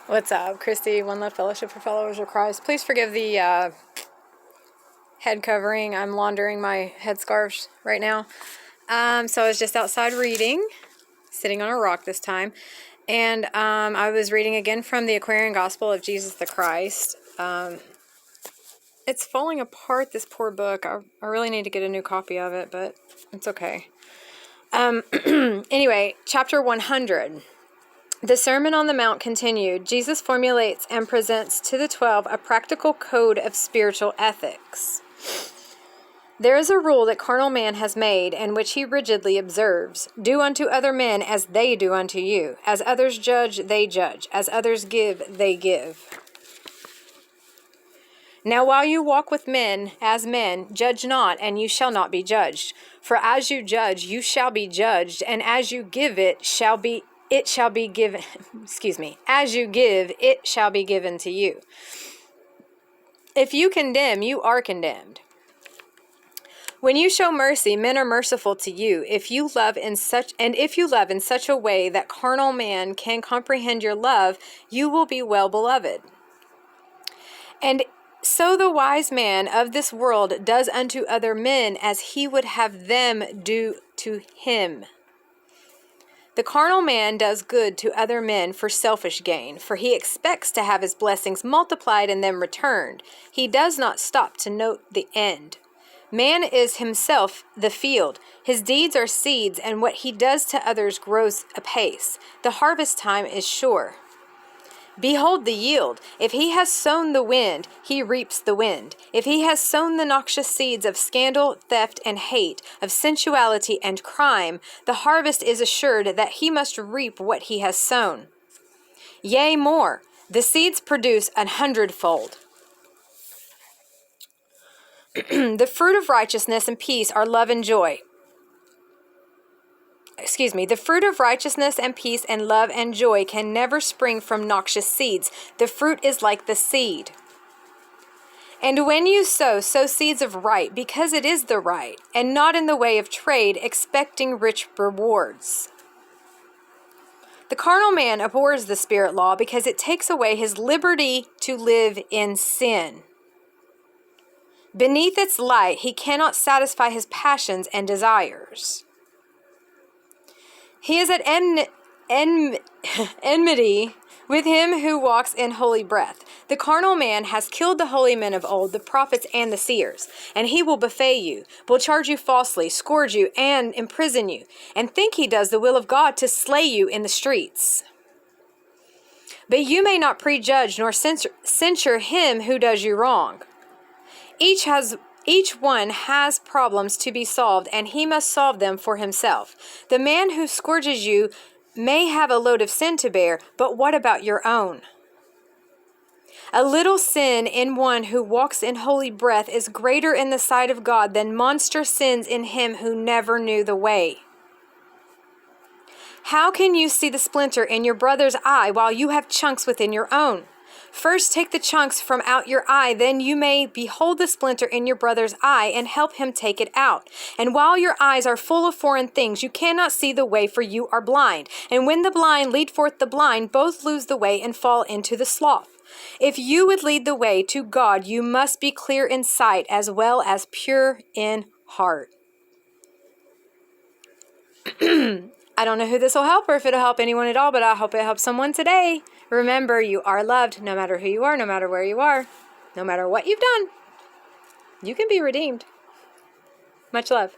What's up, Christy? One Love Fellowship for Followers of Christ. Please forgive the head covering. I'm laundering my headscarves right now. So I was just outside reading, sitting on a rock this time, and I was reading again from the Aquarian Gospel of Jesus the Christ. It's falling apart, this poor book. I really need to get a new copy of it, but it's okay. Anyway, chapter 100. The Sermon on the Mount continued. Jesus formulates and presents to the 12 a practical code of spiritual ethics. There is a rule that carnal man has made, and which he rigidly observes. Do unto other men as they do unto you. As others judge, they judge. As others give, they give. Now while you walk with men, as men, judge not, and you shall not be judged. For as you judge, you shall be judged, and as you give, it shall be given, as you give, it shall be given to you. If you condemn, you are condemned. When you show mercy, men are merciful to you. If you love in such a way that carnal man can comprehend your love, you will be well beloved. And so the wise man of this world does unto other men as he would have them do to him. The carnal man does good to other men for selfish gain, for he expects to have his blessings multiplied and then returned. He does not stop to note the end. Man is himself the field. His deeds are seeds, and what he does to others grows apace. The harvest time is sure. Behold the yield. If he has sown the wind, he reaps the wind. If he has sown the noxious seeds of scandal, theft, and hate, of sensuality and crime, the harvest is assured that he must reap what he has sown. Yea, more, the seeds produce 100-fold. The fruit of righteousness and peace are love and joy. The fruit of righteousness and peace and love and joy can never spring from noxious seeds. The fruit is like the seed. And when you sow seeds of right, because it is the right, and not in the way of trade, expecting rich rewards. The carnal man abhors the spirit law because it takes away his liberty to live in sin. Beneath its light, he cannot satisfy his passions and desires. He is at enmity with him who walks in holy breath. The carnal man has killed the holy men of old, the prophets and the seers, and he will buffet you, will charge you falsely, scourge you, and imprison you, and think he does the will of God to slay you in the streets. But you may not prejudge nor censure him who does you wrong. Each one has problems to be solved, and he must solve them for himself. The man who scourges you may have a load of sin to bear, but what about your own? A little sin in one who walks in holy breath is greater in the sight of God than monster sins in him who never knew the way. How can you see the splinter in your brother's eye while you have chunks within your own? First take the chunks from out your eye, then you may behold the splinter in your brother's eye and help him take it out. And while your eyes are full of foreign things, you cannot see the way, for you are blind. And when the blind lead forth the blind, both lose the way and fall into the slough. If you would lead the way to God, you must be clear in sight as well as pure in heart. I don't know who this will help or if it'll help anyone at all, but I hope it helps someone today. Remember, you are loved no matter who you are, no matter where you are, no matter what you've done. You can be redeemed. Much love.